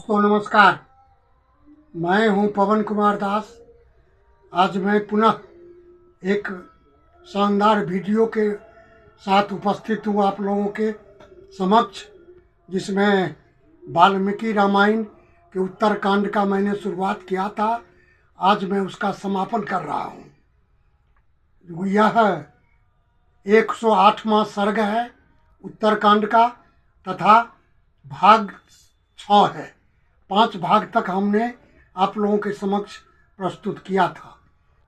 दोस्तों नमस्कार। मैं हूं पवन कुमार दास। आज मैं पुनः एक शानदार वीडियो के साथ उपस्थित हूं आप लोगों के समक्ष, जिसमें वाल्मीकि रामायण के उत्तरकांड का मैंने शुरुआत किया था। आज मैं उसका समापन कर रहा हूं। यह 108वां सर्ग है उत्तरकांड का तथा भाग 6 है। 5 भाग तक हमने आप लोगों के समक्ष प्रस्तुत किया था।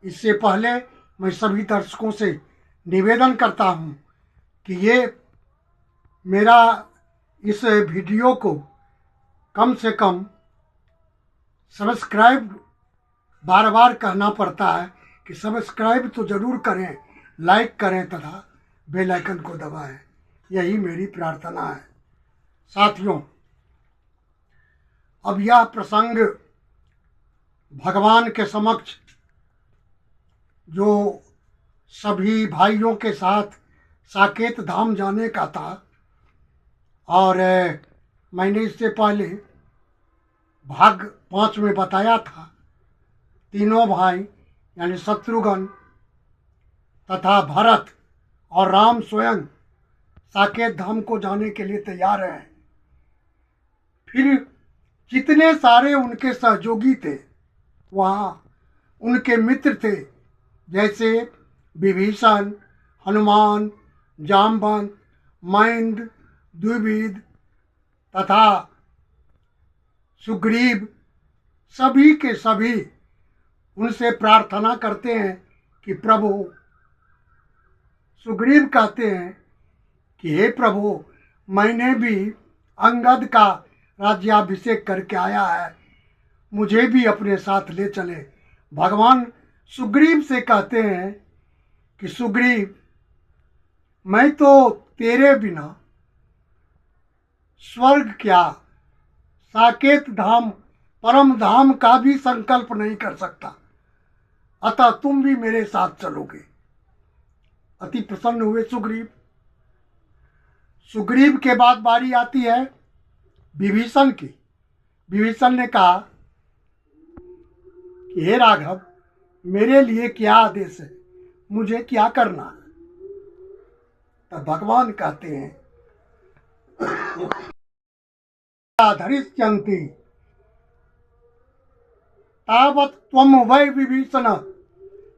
इससे पहले मैं सभी दर्शकों से निवेदन करता हूं कि ये मेरा इस वीडियो को कम से कम सब्सक्राइब, बार बार कहना पड़ता है कि सब्सक्राइब तो ज़रूर करें, लाइक करें तथा बेल आइकन को दबाएं। यही मेरी प्रार्थना है। साथियों, अब यह प्रसंग भगवान के समक्ष जो सभी भाइयों के साथ साकेत धाम जाने का था, और मैंने इससे पहले भाग 5 में बताया था तीनों भाई यानी शत्रुघ्न तथा भरत और राम स्वयं साकेत धाम को जाने के लिए तैयार हैं। फिर जितने सारे उनके सहयोगी थे, वहाँ उनके मित्र थे, जैसे विभीषण, हनुमान, जामवंत, मैंद, द्विविद तथा सुग्रीव, सभी के सभी उनसे प्रार्थना करते हैं कि प्रभु, सुग्रीव कहते हैं कि हे प्रभु, मैंने भी अंगद का राज्याभिषेक करके आया है, मुझे भी अपने साथ ले चले। भगवान सुग्रीव से कहते हैं कि सुग्रीव, मैं तो तेरे बिना स्वर्ग क्या, साकेत धाम परम धाम का भी संकल्प नहीं कर सकता, अतः तुम भी मेरे साथ चलोगे। अति प्रसन्न हुए सुग्रीव। सुग्रीव के बाद बारी आती है विभीषण की। विभीषण ने कहा कि हे राघव, मेरे लिए क्या आदेश है, मुझे क्या करना है? तब भगवान कहते हैं धरिष्यन्ति तावत् त्वं वै विभीषण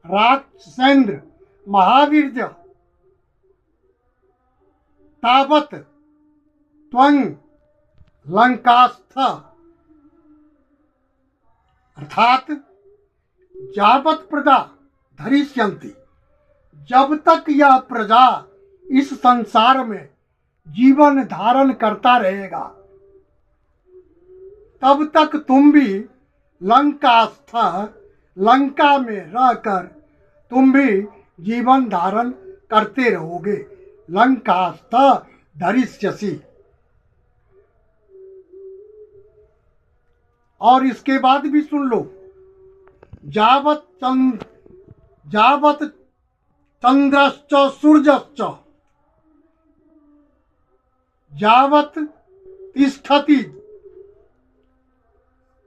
राक्षसेन्द्र महावीर्य तावत् त्वं लंकास्थ, अर्थात यावत् प्रजा धरिष्यन्ति, जब तक यह प्रजा इस संसार में जीवन धारण करता रहेगा, तब तक तुम भी लंकास्थ, लंका में रहकर तुम भी जीवन धारण करते रहोगे। लंकास्थ धरिष्यसि। और इसके बाद भी सुन लो, जावत् चंद्रश्च सूर्यश्च यावत् तिष्ठति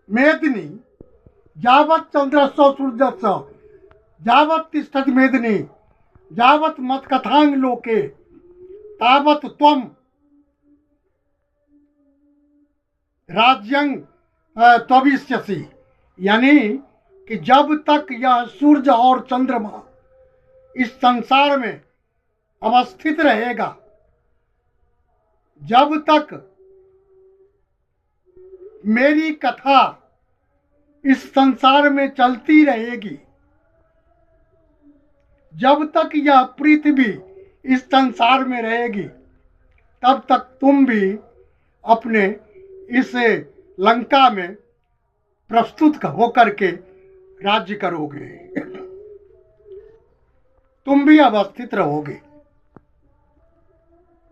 मेदिनी, यावत् चंद्रश्च सूर्यश्च यावत् तिष्ठति मेदिनी, यावत् मत्कथां लोके तावत् त्वं राज्यं त्वविष्यसि। यानी कि जब तक यह सूर्य और चंद्रमा इस संसार में अवस्थित रहेगा, जब तक मेरी कथा इस संसार में चलती रहेगी, जब तक यह पृथ्वी इस संसार में रहेगी, तब तक तुम भी अपने इस लंका में प्रस्तुत होकर के राज्य करोगे, तुम भी अवस्थित रहोगे।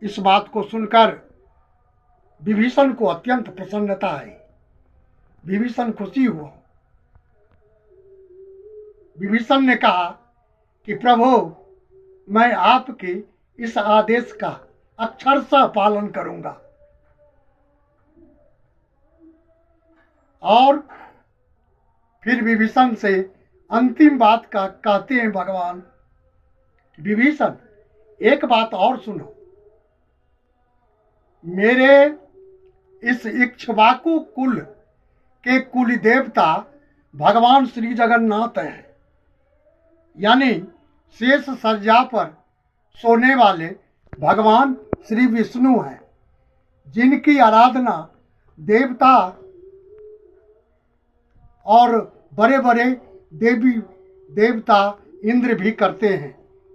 इस बात को सुनकर विभीषण को अत्यंत प्रसन्नता आई। विभीषण खुशी हुआ। विभीषण ने कहा कि प्रभु, मैं आपके इस आदेश का अक्षरशः पालन करूंगा। और फिर विभीषण से अंतिम बात का कहते हैं भगवान, विभीषण एक बात और सुनो, मेरे इस इक्ष्वाकु कुल के कुल देवता भगवान श्री जगन्नाथ हैं, यानी शेष सज्जा पर सोने वाले भगवान श्री विष्णु हैं, जिनकी आराधना देवता और बड़े बड़े देवी देवता इंद्र भी करते हैं।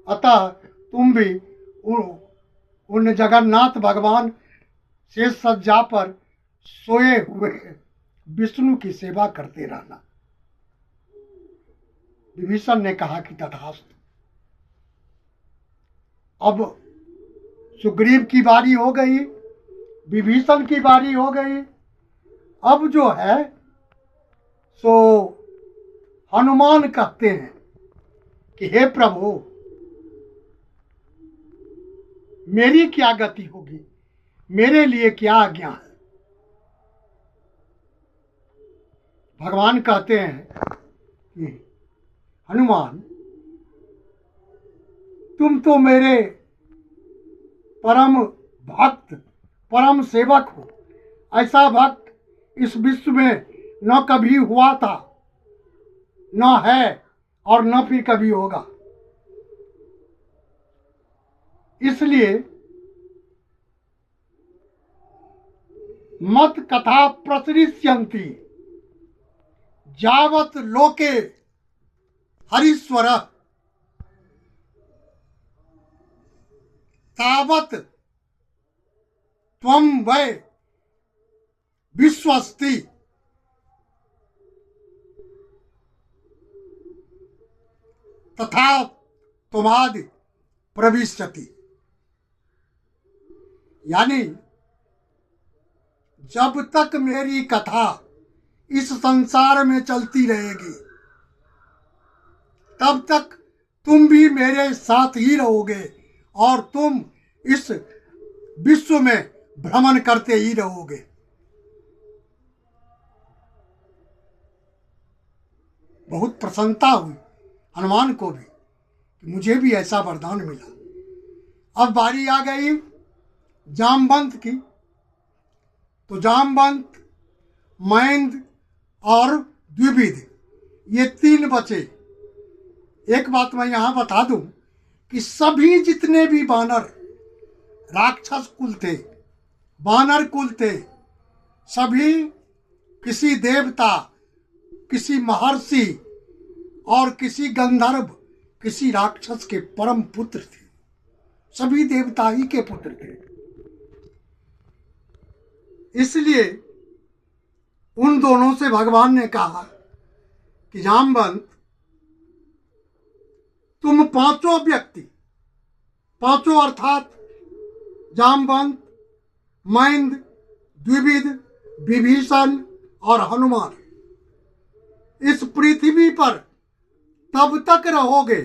अतः तुम भी उन जगन्नाथ भगवान शेष सज्जा पर सोए हुए विष्णु की सेवा करते रहना। विभीषण ने कहा कि तथास्तु। अब सुग्रीव की बारी हो गई, विभीषण की बारी हो गई। अब जो है सो हनुमान कहते हैं कि हे प्रभु, मेरी क्या गति होगी, मेरे लिए क्या आज्ञा है। भगवान कहते हैं कि हनुमान, तुम तो मेरे परम भक्त परम सेवक हो। ऐसा भक्त इस विश्व में न कभी हुआ था, न है और न फिर कभी होगा। इसलिए मत कथा प्रसरिष्यन्ति यावत् लोके हरीश्वर तावत् त्वं वै विश्वस्ति। तथा तुमादि प्रविशति। यानी जब तक मेरी कथा इस संसार में चलती रहेगी, तब तक तुम भी मेरे साथ ही रहोगे और तुम इस विश्व में भ्रमण करते ही रहोगे। बहुत प्रसन्नता हुई हनुमान को भी कि मुझे भी ऐसा वरदान मिला। अब बारी आ गई जामवंत की। तो जामवंत, मैंद और द्विविद, ये तीन बचे। एक बात मैं यहाँ बता दूं कि सभी जितने भी वानर राक्षस कुल थे, वानर कुल थे, सभी किसी देवता, किसी महर्षि और किसी गंधर्व, किसी राक्षस के परम पुत्र थे। सभी देवता ही के पुत्र थे। इसलिए उन दोनों से भगवान ने कहा कि जामवंत, तुम पांचों व्यक्ति, पांचों अर्थात जामवंत, मैंद, द्विविद, विभीषण और हनुमान, इस पृथ्वी पर तब तक रहोगे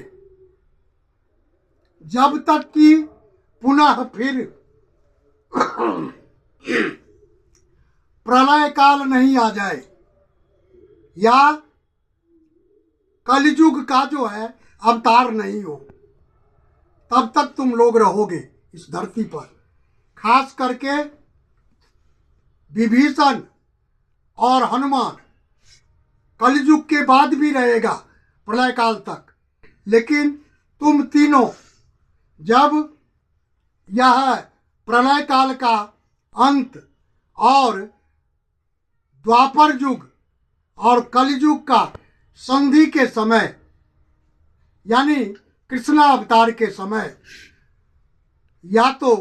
जब तक कि पुनः फिर प्रलय काल नहीं आ जाए, या कलयुग का जो है अवतार नहीं हो। तब तक तुम लोग रहोगे इस धरती पर। खास करके विभीषण और हनुमान कलयुग के बाद भी रहेगा प्रलय काल तक। लेकिन तुम तीनों जब यह प्रलय काल का अंत और द्वापर युग और कलयुग का संधि के समय, यानी कृष्णा अवतार के समय, या तो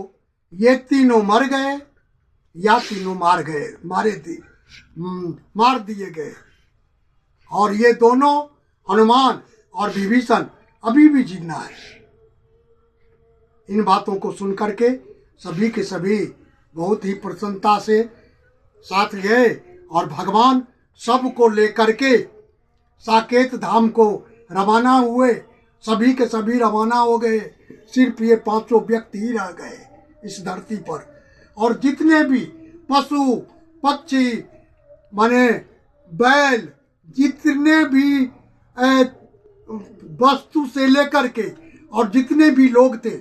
ये तीनों मर गए या तीनों मार दिए गए, और ये दोनों हनुमान और विभीषण अभी भी जिंदा है। इन बातों को सुन करके सभी के सभी बहुत ही प्रसन्नता से साथ गए और भगवान सबको लेकर के साकेत धाम को रवाना हुए। सभी के सभी रवाना हो गए, सिर्फ ये पांचों व्यक्ति ही रह गए इस धरती पर। और जितने भी पशु पक्षी माने बैल, जितने भी वस्तु से लेकर के और जितने भी लोग थे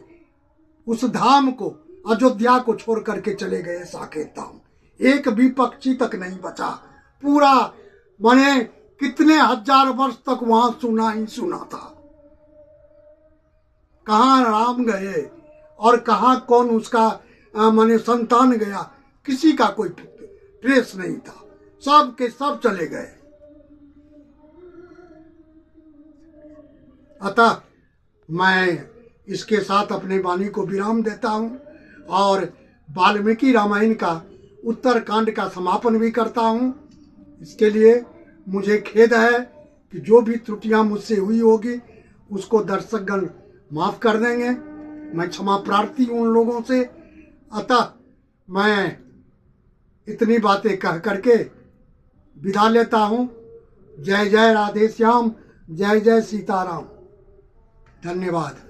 उस धाम को, अयोध्या को छोड़ करके चले गए साकेत धाम। एक भी पक्षी तक नहीं बचा। पूरा माने कितने हजार वर्ष तक वहां सुना ही सुना था। कहाँ राम गए और कहाँ कौन उसका माने संतान गया, किसी का कोई ट्रेस नहीं था। सब के सब चले गए। अतः मैं इसके साथ अपने वाणी को विराम देता हूँ और वाल्मीकि रामायण का उत्तरकांड का समापन भी करता हूँ। इसके लिए मुझे खेद है कि जो भी त्रुटियां मुझसे हुई होगी उसको दर्शकगण माफ कर देंगे। मैं क्षमा प्रार्थी हूँ उन लोगों से। अतः मैं इतनी बातें कह करके विदा लेता हूँ। जय जय राधे श्याम, जय जय सीताराम। धन्यवाद।